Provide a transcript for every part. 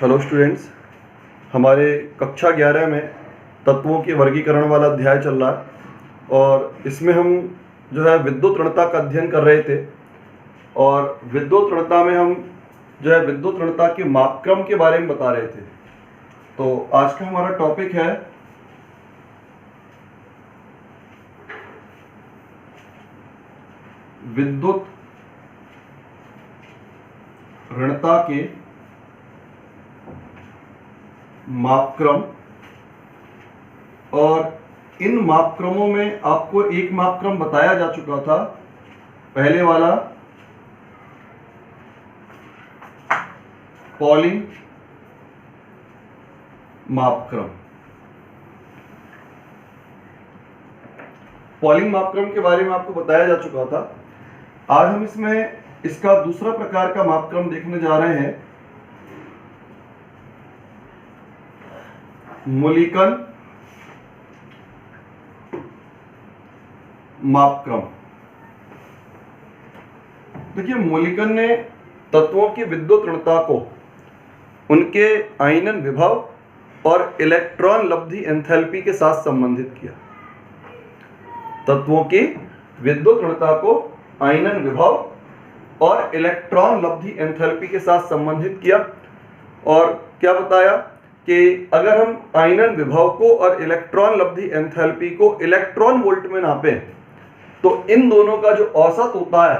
Hello students, हमारे कक्षा 11 में तत्वों के वर्गीकरण वाला अध्याय चल रहा है और इसमें हम जो है विद्युत ऋणता का अध्ययन कर रहे थे। और विद्युत ऋणता में हम जो है विद्युत ऋणता के मापक्रम के बारे में बता रहे थे। तो आज का हमारा टॉपिक है विद्युत ऋणता के मापक्रम। और इन मापक्रमों में आपको एक मापक्रम बताया जा चुका था, पहले वाला पॉलिंग मापक्रम। पॉलिंग मापक्रम के बारे में आपको बताया जा चुका था। आज हम इसमें इसका दूसरा प्रकार का मापक्रम देखने जा रहे हैं, मूलिकन मापक्रम। देखिए, मूलिकन ने तत्वों की विद्युत ऋणता को उनके आयनन विभव और इलेक्ट्रॉन लब्धि एंथैल्पी के साथ संबंधित किया। तत्वों की विद्युत ऋणता को आयनन विभव और इलेक्ट्रॉन लब्धि एंथैल्पी के साथ संबंधित किया। और क्या बताया कि अगर हम आयनन विभव को और इलेक्ट्रॉन लब्धि एंथैल्पी को इलेक्ट्रॉन वोल्ट में नापें तो इन दोनों का जो औसत होता है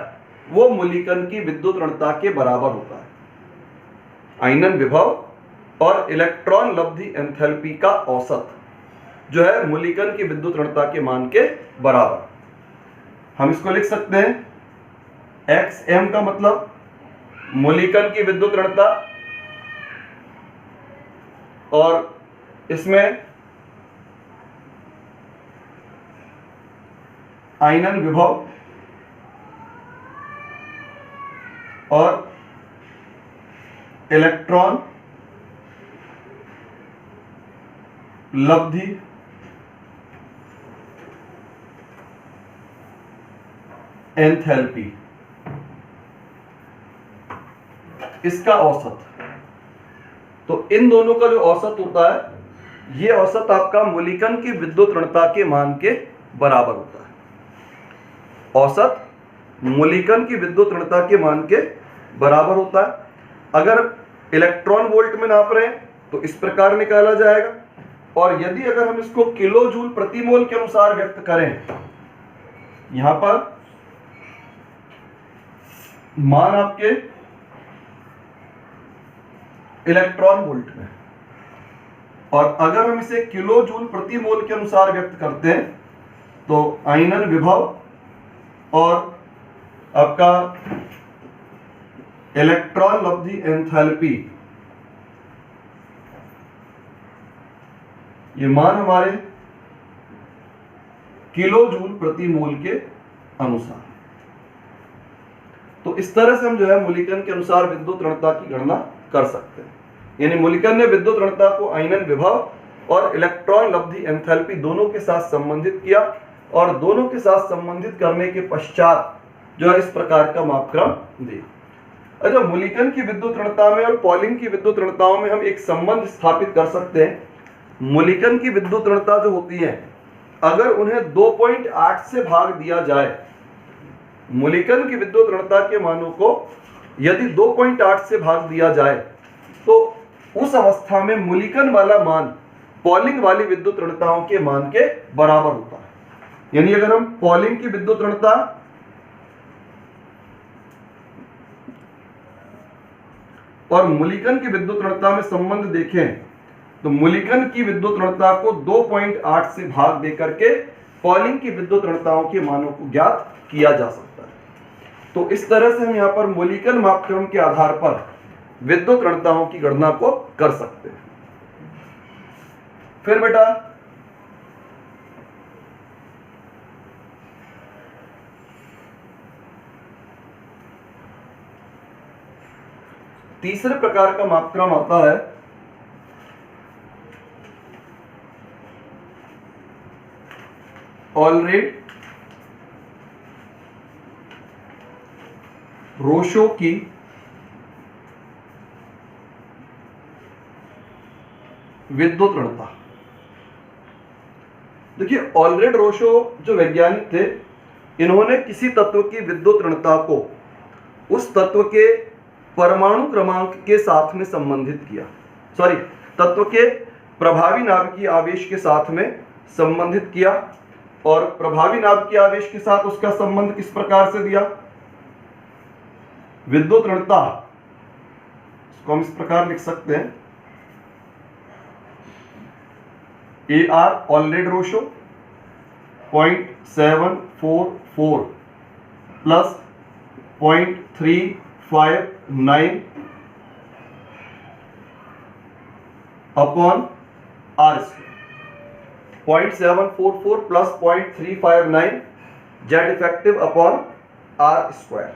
वो मूलिकन की विद्युत ऋणता के बराबर होता है। आयनन विभव और इलेक्ट्रॉन लब्धि एंथैल्पी का औसत जो है मूलिकन की विद्युत ऋणता के मान के बराबर। हम इसको लिख सकते हैं XM का मतलब मूलिकन की विद्युत ऋणता, और इसमें आयनन विभव और इलेक्ट्रॉन लब्धि एंथैल्पी, इसका औसत। तो इन दोनों का जो औसत होता है, ये औसत आपका मूलिकन की विद्युत ऋणता के मान के बराबर होता है। औसत मूलिकन की विद्युत ऋणता के मान के बराबर होता है। अगर इलेक्ट्रॉन वोल्ट में नाप रहे हैं तो इस प्रकार निकाला जाएगा, और यदि अगर हम इसको किलो जूल प्रति मोल के अनुसार व्यक्त करें, यहां पर मान आपके इलेक्ट्रॉन वोल्ट में, और अगर हम इसे किलो जूल प्रति मोल के अनुसार व्यक्त करते हैं तो आयनन विभव और आपका इलेक्ट्रॉन लब्धि एंथैल्पी, ये मान हमारे किलो जूल प्रति मोल के अनुसार। तो इस तरह से हम जो है मूलिकन के अनुसार विद्युत ऋणता की गणना कर सकते हैं। यानी मूलिकन ने विद्युत ऋणता को आयनन विभव और इलेक्ट्रॉन लब्धि एंथैल्पी दोनों के साथ संबंधित किया, और दोनों के साथ संबंधित करने के पश्चात जो है इस प्रकार का मापक्रम दिया। अच्छा, मूलिकन की विद्युत ऋणता में और पॉलिंग की विद्युत ऋणताओं में हम एक संबंध स्थापित कर सकते हैं। मूलिकन की विद्युत ऋणता जो होती है, अगर उन्हें 2.8 से भाग दिया जाए, मूलिकन की विद्युत ऋणता के मानों को यदि 2.8 से भाग दिया जाए तो उस अवस्था में मूलिकन वाला मान पॉलिंग वाली विद्युत ऋणताओं के मान के बराबर होता है। यानी अगर हम पॉलिंग की विद्युत ऋणता और मूलिकन की विद्युत ऋणता में संबंध देखें तो मूलिकन की विद्युत ऋणता को 2.8 से भाग देकर के पॉलिंग की विद्युत ऋणताओं के मानों को ज्ञात किया जा सकता है। तो इस तरह से हम यहां पर मूलिकन मापक्रम के आधार पर विद्युत ऋणताओं की गणना को कर सकते हैं। फिर बेटा तीसरे प्रकार का मापक्रम आता है ऑलरेड रोशो की विद्युत ऋणता। देखिए ऑलरेड रोशो जो वैज्ञानिक थे, इन्होंने किसी तत्व की विद्युत ऋणता को उस तत्व के परमाणु क्रमांक के साथ में संबंधित किया, तत्व के प्रभावी नाभिकीय आवेश के साथ में संबंधित किया। और प्रभावी नाभिकीय आवेश के साथ उसका संबंध किस प्रकार से दिया? विद्युत ऋणता इसको हम इस प्रकार लिख सकते हैं, AR ऑलरेड रोशो 0.744 plus 0.359 upon R square. 0.744 plus 0.359 Z effective upon R square.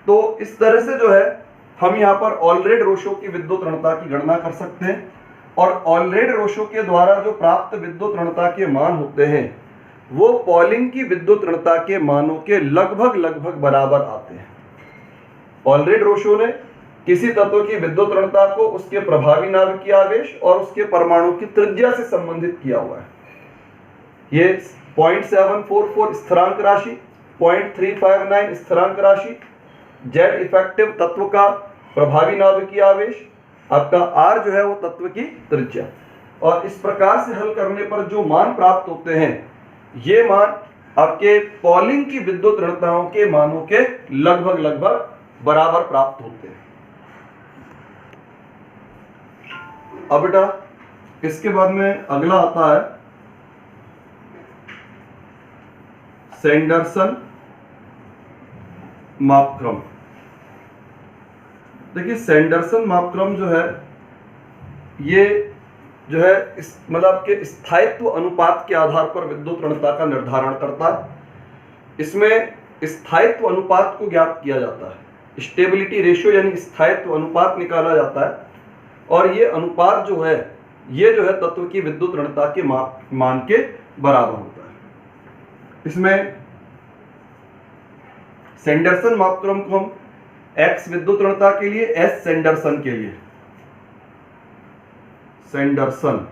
तो इस तरह से जो है हम यहाँ पर ऑलरेड रोशो की विद्युत ऋणता की गणना कर सकते हैं। और ऑलरेड रोशो के द्वारा जो प्राप्त विद्युत ऋणता के मान होते हैं वो पॉलिंग की विद्युत ऋणता के मानों के लगभग बराबर आते हैं। ऑलरेड रोशो ने किसी तत्व की विद्युत ऋणता को उसके प्रभावी नाभिकीय आवेश और उसके परमाणु की त्रिज्या से संबंधित किया हुआ है। ये 0.744 स्थिरांक राशि, 0.359 स्थिरांक राशि, जेड इफेक्टिव तत्व का प्रभावी नाभिकीय आवेश, आपका R जो है वो तत्व की त्रिज्या। और इस प्रकार से हल करने पर जो मान प्राप्त होते हैं ये मान आपके पॉलिंग की विद्युत ऋणताओं के मानों के लगभग बराबर प्राप्त होते हैं। अब बेटा इसके बाद में अगला आता है सैंडरसन मापक्रम। देखिए सैंडरसन मापक्रम जो है ये जो है इस मतलब के स्थायित्व अनुपात के आधार पर विद्युत ऋणता का निर्धारण करता है। इसमें स्थायित्व अनुपात को ज्ञात किया जाता है, स्टेबिलिटी रेशियो यानी स्थायित्व अनुपात निकाला जाता है। और ये अनुपात जो है ये जो है तत्व की विद्युत ऋणता के मान के बराबर होता है। इसमें सैंडरसन मापक्रम को हम X विद्युत ऋणता के लिए, S सैंडरसन के लिए, सैंडरसन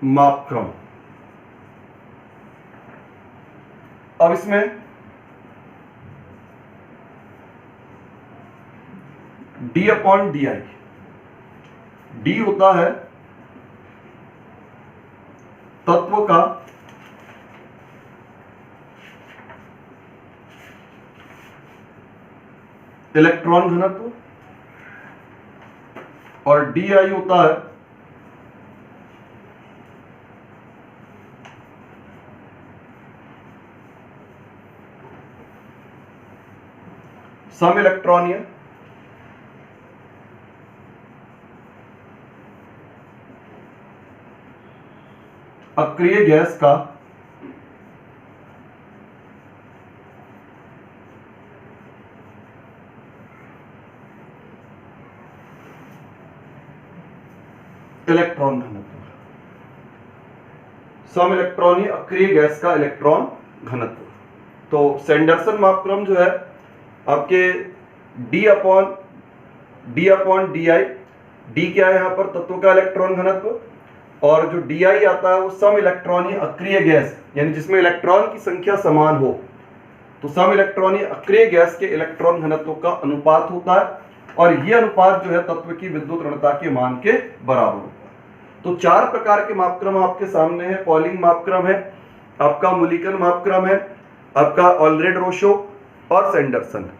मापक्रम। अब इसमें d/di, d होता है तत्व का इलेक्ट्रॉन घनत्व और di होता है सम इलेक्ट्रॉनीय अक्रिय गैस का इलेक्ट्रॉन घनत्व, सम इलेक्ट्रॉनीय अक्रिय गैस का इलेक्ट्रॉन घनत्व। तो सैंडरसन मापक्रम जो है आपके d/di, d क्या है यहाँ पर तत्व का इलेक्ट्रॉन घनत्व, और जो di आता है वो सम इलेक्ट्रॉनीय अक्रिय गैस यानी जिसमें इलेक्ट्रॉन की संख्या समान हो, तो सम इलेक्ट्रॉनीय अक्रिय गैस के इलेक्ट्रॉन घनत्व का अनुपात होता है। और ये अनुपात जो है तत्व की विद्युत ऋणता के मान के बराबर होता है। तो चार प्रकार के मापक्रम आपके सामने है। पॉलिंग मापक्रम है, आपका मुलिकन मापक्रम है, आपका ऑलरेड रोशो और सैंडरसन।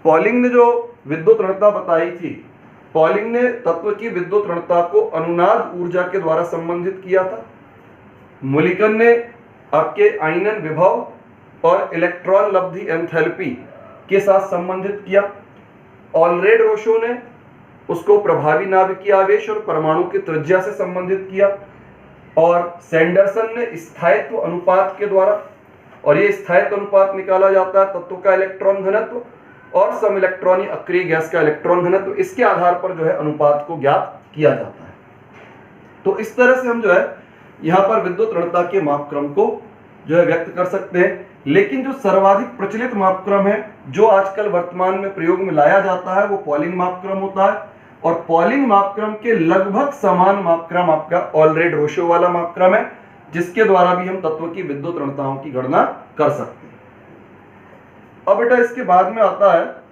पॉलिंग ने जो विद्युत ऋणता बताई थी, पॉलिंग ने तत्व की विद्युत ऋणता को अनुनाद ऊर्जा के द्वारा संबंधित किया था। मुलिकन ने आपके आयनन विभव और इलेक्ट्रॉन लब्धि एंथैल्पी के साथ संबंधित किया। ऑलरेड रोशो ने उसको प्रभावी नाभिकीय आवेश और परमाणु की त्रिज्या से संबंधित किया। और सैंडरसन ने स्थायित्व अनुपात के द्वारा, और ये स्थायित्व अनुपात निकाला जाता है तत्व का इलेक्ट्रॉन घनत्व और सम इलेक्ट्रॉनीय अक्रिय गैस का इलेक्ट्रॉन घनत्व, इसके आधार पर जो है अनुपात को ज्ञात किया जाता है। तो इस तरह से हम जो है यहाँ पर विद्युत ऋणता के मापक्रम को जो है व्यक्त कर सकते हैं। लेकिन जो सर्वाधिक प्रचलित मापक्रम है, जो आजकल वर्तमान में प्रयोग में लाया जाता है, वो पॉलिंग मापक्रम होता है। और पॉलिंग मापक्रम के लगभग समान मापक्रम आपका ऑलरेड-रोशो वाला मापक्रम है, जिसके द्वारा भी हम तत्व की विद्युत ऋणताओं की गणना कर सकते हैं। अब बेटा इसके बाद में आता है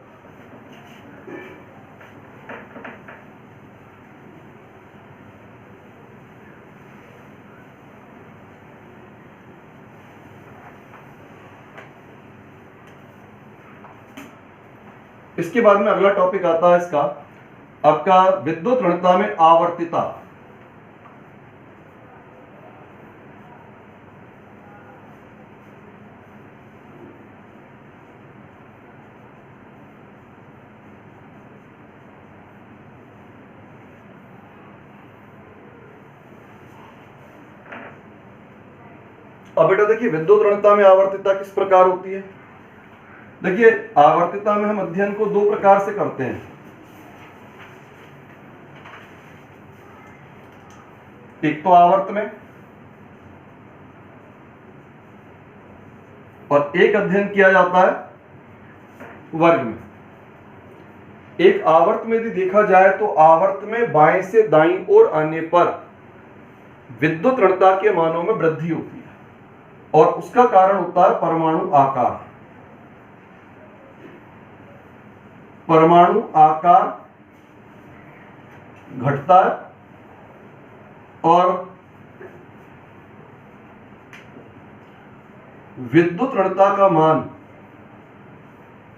इसके बाद में अगला टॉपिक आता है इसका आपका विद्युत ऋणता में आवर्तिता। अब बेटा देखिए विद्युत ऋणता में आवर्तिता किस प्रकार होती है। देखिए आवर्तिता में हम अध्ययन को दो प्रकार से करते हैं। एक तो आवर्त में और एक अध्ययन किया जाता है वर्ग में। एक आवर्त में यदि देखा जाए तो आवर्त में बाएं से दाईं ओर आने पर विद्युत ऋणता के मानों में वृद्धि होती है और उसका कारण होता है परमाणु आकार। परमाणु आकार घटता है और विद्युत ऋणता का मान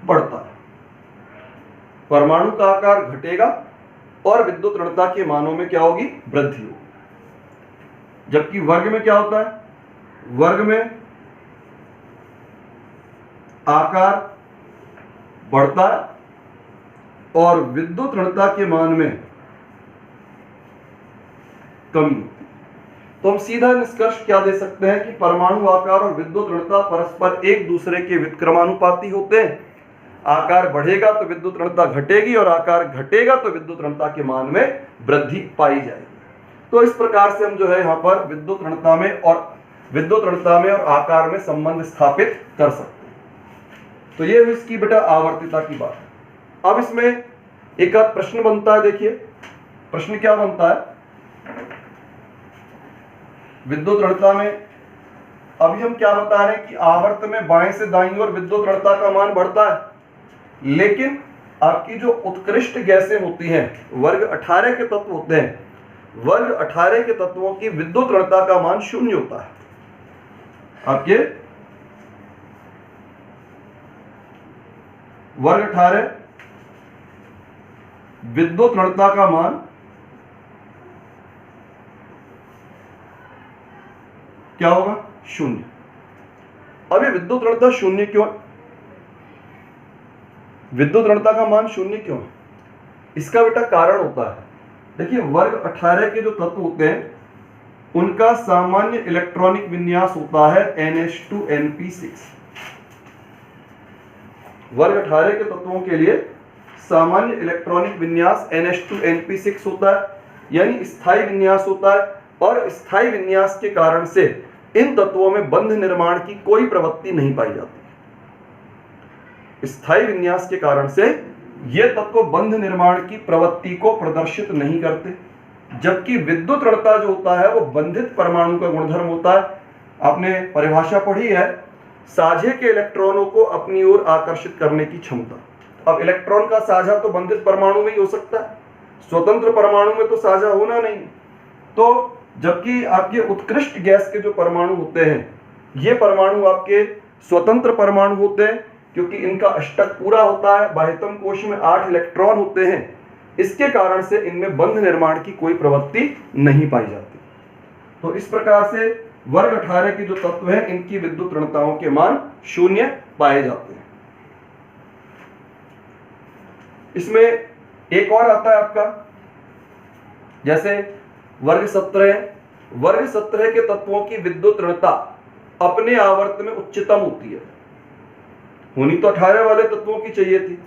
बढ़ता है। परमाणु का आकार घटेगा और विद्युत ऋणता के मानों में क्या होगी, वृद्धि होगी। जबकि वर्ग में क्या होता है, वर्ग में आकार बढ़ता है और विद्युत ऋणता के मान में कमी होती है। तो हम सीधा निष्कर्ष क्या दे सकते हैं कि परमाणु आकार और विद्युत ऋणता परस्पर एक दूसरे के व्युत्क्रमानुपाती होते हैं। आकार बढ़ेगा तो विद्युत ऋणता घटेगी और आकार घटेगा तो विद्युत ऋणता के मान में वृद्धि पाई जाएगी। तो इस प्रकार से हम जो है यहाँ पर विद्युत ऋणता में और आकार में संबंध स्थापित कर सकते हैं। तो ये इसकी बेटा आवर्तिता की बात है। अब इसमें एक प्रश्न बनता है। देखिए प्रश्न क्या बनता है, विद्युत ऋणता में अभी हम क्या बता रहे हैं कि आवर्त में बाएं से दाईं ओर विद्युत ऋणता का मान बढ़ता है, लेकिन आपकी जो उत्कृष्ट गैसें होती हैं, वर्ग 18 के तत्व होते हैं, वर्ग 18 के तत्वों की विद्युत ऋणता का मान 0 होता है। आपके वर्ग 18 विद्युत ऋणता का मान क्या होगा, 0। अब ये विद्युत ऋणता 0 क्यों है, विद्युत ऋणता का मान 0 क्यों है? इसका बेटा कारण होता है, देखिए वर्ग 18 के जो तत्व होते हैं उनका सामान्य इलेक्ट्रॉनिक विन्यास होता है NH2Np6। वर्ग 18 के तत्वों के लिए सामान्य इलेक्ट्रॉनिक विन्यास NH2Np6 होता है, यानी स्थायी विन्यास होता है। और स्थायी विन्यास के कारण से इन तत्वों में बंध निर्माण की कोई प्रवृत्ति नहीं पाई जाती। स्थायी विन्यास के कारण से ये तत्व बंध निर्माण की प्रवृत्ति को प्रदर्शित नहीं करते, जबकि विद्युत ऋणता जो होता है वो बंधित परमाणु का गुणधर्म होता है। आपने परिभाषा पढ़ी है, साझे के इलेक्ट्रॉनों को अपनी ओर आकर्षित करने की क्षमता। अब इलेक्ट्रॉन का साझा तो बंधित परमाणु में ही हो सकता है, स्वतंत्र परमाणु में तो साझा होना नहीं। तो जबकि आपके उत्कृष्ट गैस के जो परमाणु होते हैं, ये परमाणु आपके स्वतंत्र परमाणु होते हैं, क्योंकि इनका अष्टक पूरा होता है, बाह्यतम कोश में 8 इलेक्ट्रॉन होते हैं। इसके कारण से इनमें बंध निर्माण की कोई प्रवृत्ति नहीं पाई जाती। तो इस प्रकार से वर्ग 18 के जो तत्व हैं इनकी विद्युत ऋणताओं के मान 0 पाए जाते हैं। इसमें एक और आता है आपका, जैसे वर्ग 17 के तत्वों की विद्युत ऋणता अपने आवर्त में उच्चतम होती है। होनी तो 18 वाले तत्वों की चाहिए थी,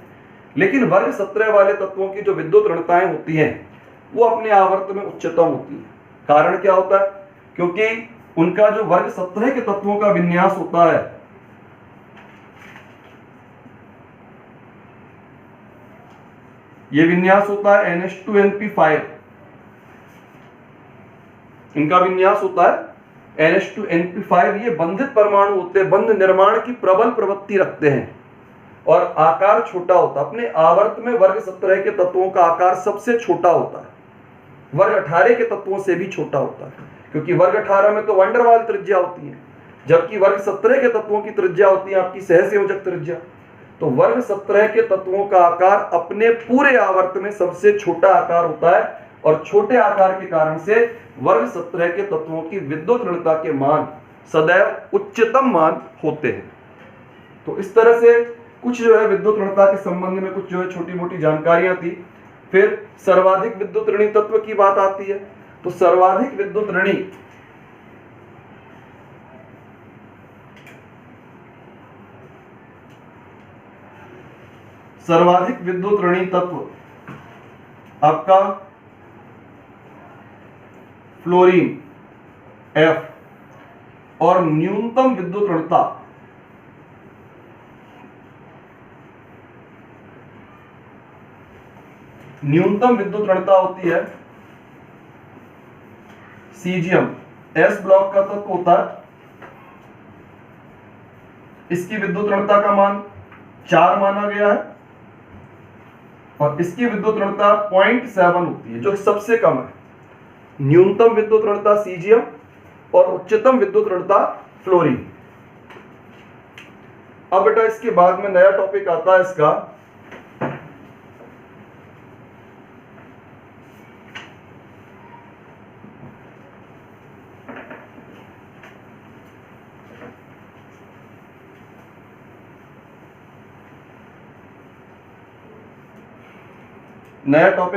लेकिन वर्ग 17 वाले तत्वों की जो विद्युत ऋणताएं होती हैं वो अपने आवर्त में उच्चतम होती है। कारण क्या होता है, क्योंकि उनका जो वर्ग 17 के तत्वों का विन्यास होता है ये विन्यास होता है NH2NP5, इनका विन्यास होता है NH2NP5। ये बंधित परमाणु होते हैं, बंध निर्माण की प्रबल प्रवृत्ति रखते हैं और आकार छोटा होता है। अपने आवर्त में वर्ग 17 के तत्वों का आकार सबसे छोटा होता है, वर्ग 18 के तत्वों से भी छोटा होता है, क्योंकि वर्ग 18 में तो वंडरवाल त्रिज्या होती है, जबकि वर्ग 17 के तत्वों की त्रिज्या होती है आपकी सहसंयोजक त्रिज्या। तो वर्ग 17 के तत्वों का आकार अपने पूरे आवर्त में सबसे छोटा आकार होता है और छोटे आकार के कारण से वर्ग 17 के तत्वों की विद्युत ऋणता के मान सदैव उच्चतम मान होते हैं। तो इस तरह से कुछ जो है विद्युत ऋणता के संबंध में कुछ जो है छोटी मोटी जानकारियां थी। फिर सर्वाधिक विद्युत ऋणी तत्व की बात आती है। तो सर्वाधिक विद्युत ऋणी तत्व आपका फ्लोरीन F और न्यूनतम विद्युत ऋणता होती है सीजियम, S ब्लॉक का तत्व होता है, इसकी विद्युत ऋणता का मान 4 माना गया है और इसकी विद्युत ऋणता 0.7 होती है, जो सबसे कम है। न्यूनतम विद्युत ऋणता सीजियम और उच्चतम विद्युत ऋणता फ्लोरीन। अब बेटा इसके बाद में नया टॉपिक आता है इसका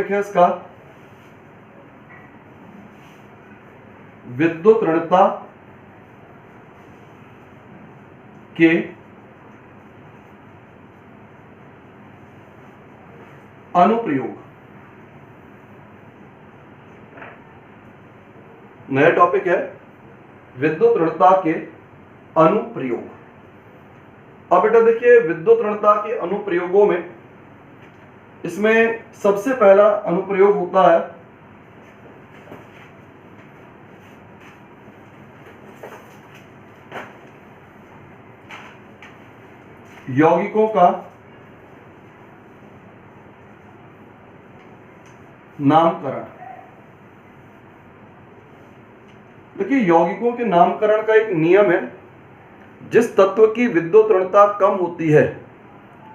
है इसका विद्युत ऋणता के अनुप्रयोग। नया टॉपिक है विद्युत ऋणता के अनुप्रयोग। अब बेटा देखिए विद्युत ऋणता के अनुप्रयोगों में इसमें सबसे पहला अनुप्रयोग होता है यौगिकों का नामकरण। देखिए यौगिकों के नामकरण का एक नियम है, जिस तत्व की विद्युत ऋणता कम होती है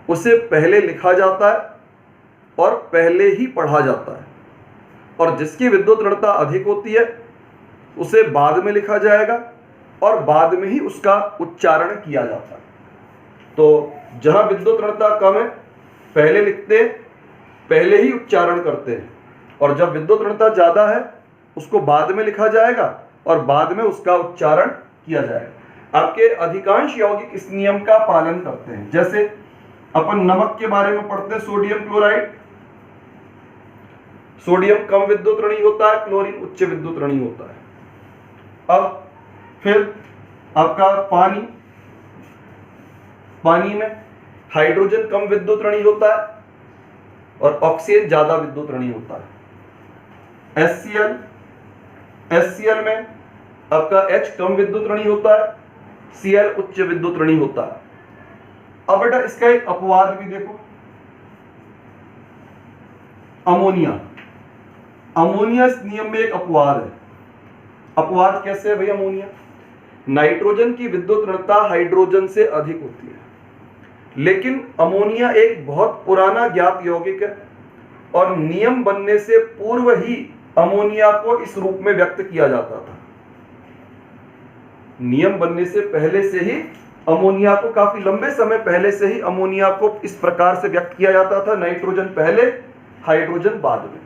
उसे पहले लिखा जाता है और पहले ही पढ़ा जाता है, और जिसकी विद्युत ऋणता अधिक होती है उसे बाद में लिखा जाएगा और बाद में ही उसका उच्चारण किया जाता है। तो जहां विद्युत ऋणता कम है पहले लिखते हैं, पहले ही उच्चारण करते हैं, और जब विद्युत ऋणता ज्यादा है उसको बाद में लिखा जाएगा और बाद में उसका उच्चारण किया जाएगा। आपके अधिकांश यौगिक इस नियम का पालन करते हैं। जैसे अपन नमक के बारे में पढ़ते हैं, सोडियम क्लोराइड, सोडियम कम विद्युत ऋणी होता है, क्लोरीन उच्च विद्युत ऋणी होता है। अब फिर आपका पानी में हाइड्रोजन कम विद्युत ऋणी होता है और ऑक्सीजन ज्यादा विद्युत ऋणी होता है। HCl में आपका H कम विद्युत ऋणी होता है, Cl उच्च विद्युत ऋणी होता है। अब बेटा इसका एक अपवाद भी देखो, अमोनिया इस नियम में एक अपवाद है। अपवाद कैसे है भाई? अमोनिया, नाइट्रोजन की विद्युत ऋणता हाइड्रोजन से अधिक होती है, लेकिन अमोनिया एक बहुत पुराना ज्ञात यौगिक है और नियम बनने से पूर्व ही अमोनिया को इस रूप में व्यक्त किया जाता था। नियम बनने से पहले से ही अमोनिया को, काफी लंबे समय पहले से ही अमोनिया को इस प्रकार से व्यक्त किया जाता था, नाइट्रोजन पहले हाइड्रोजन बाद में।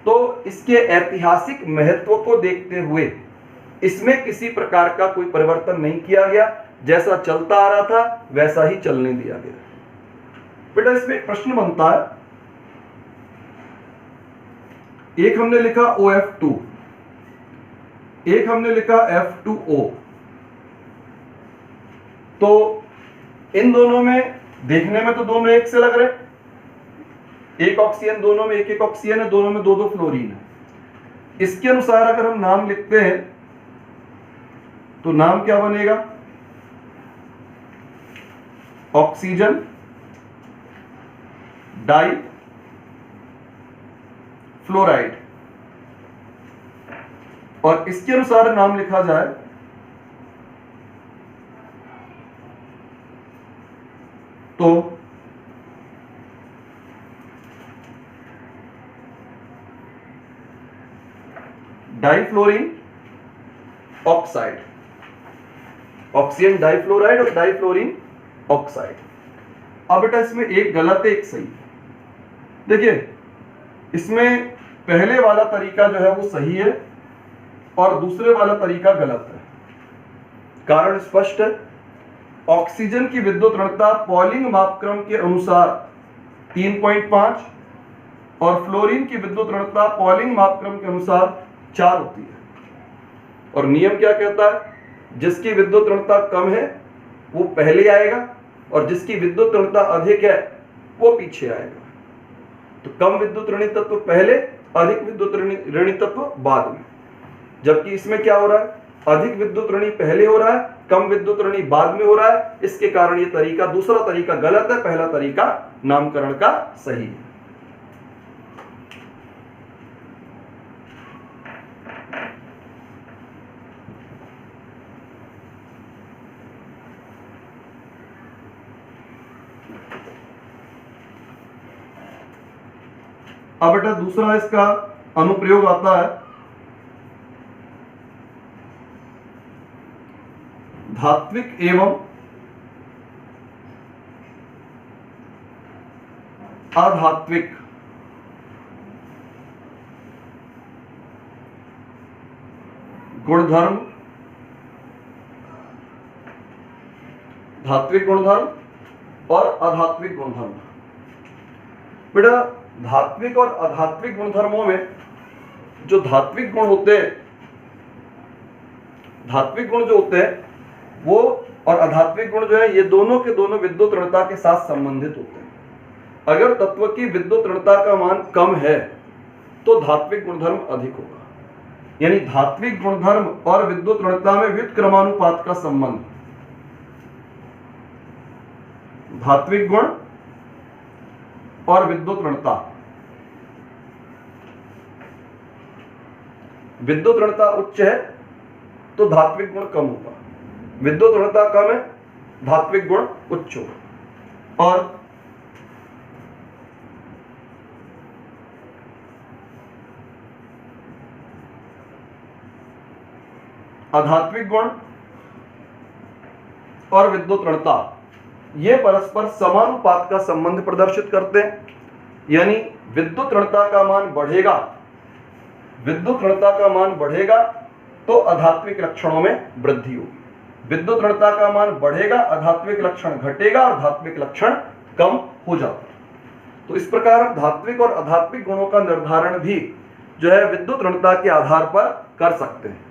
तो इसके ऐतिहासिक महत्व को देखते हुए इसमें किसी प्रकार का कोई परिवर्तन नहीं किया गया, जैसा चलता आ रहा था वैसा ही चलने दिया गया। बेटा इसमें एक प्रश्न बनता है, एक हमने लिखा OF2, एक हमने लिखा F2O, तो इन दोनों में देखने में तो दोनों एक से लग रहे, एक ऑक्सीजन, दोनों में एक एक ऑक्सीजन है, दोनों में दो दो फ्लोरीन है। इसके अनुसार अगर हम नाम लिखते हैं तो नाम क्या बनेगा? Oxygen difluoride. और इसके अनुसार नाम लिखा जाए तो डाइफ्लोरीन ऑक्साइड, ऑक्सीजन डाइफ्लोराइड और डाइफ्लोरीन ऑक्साइड। अब बेटा इसमें एक गलत है एक सही है। देखिए इसमें पहले वाला तरीका जो है वो सही है और दूसरे वाला तरीका गलत है। कारण स्पष्ट है। ऑक्सीजन की विद्युत ऋणता पॉलिंग मापक्रम के अनुसार 3.5 और फ्लोरीन की विद्युत ऋणता पॉलिंग मापक्रम के अनुसार 4 होती है। और नियम क्या कहता है? जिसकी विद्युत ऋणता कम है वो पहले आएगा और जिसकी विद्युत ऋणता अधिक है वो पीछे आएगा। तो कम विद्युत ऋणी तत्व पहले, अधिक विद्युत ऋणी तत्व बाद में। जबकि इसमें क्या हो रहा है? अधिक विद्युत ऋणी पहले हो रहा है, कम विद्युत ऋणी बाद में हो रहा है। इसके कारण ये तरीका, दूसरा तरीका गलत है, पहला तरीका नामकरण का सही है। अब बेटा दूसरा इसका अनुप्रयोग आता है धात्विक एवं अधात्विक गुणधर्म, धात्विक गुणधर्म और अधात्विक गुणधर्म। बेटा धात्विक और अधात्विक गुणधर्मों में जो धात्विक गुण होते हैं, धात्विक गुण जो होते हैं वो और अधात्विक गुण जो है ये दोनों के दोनों विद्युत ऋणता के साथ संबंधित होते हैं। अगर तत्व की विद्युत ऋणता का मान कम है तो धात्विक गुणधर्म अधिक होगा। यानी धात्विक गुणधर्म और विद्युत ऋणता में व्युत्क्रमानुपात का संबंध, धात्विक गुण और विद्युत ऋणता, विद्युत ऋणता उच्च है तो धात्विक गुण कम होगा, विद्युत ऋणता कम है धात्विक गुण उच्च होगा। और अधात्विक गुण और विद्युत ऋणता ये परस्पर समानुपात का संबंध प्रदर्शित करते हैं। यानी विद्युत ऋणता का मान बढ़ेगा, विद्युत ऋणता का मान बढ़ेगा तो अधात्विक लक्षणों में वृद्धि होगी, विद्युत ऋणता का मान बढ़ेगा अधात्विक लक्षण घटेगा और धात्विक लक्षण कम हो जाता है। तो इस प्रकार धात्विक और अधात्विक गुणों का निर्धारण भी जो है विद्युत ऋणता के आधार पर कर सकते हैं।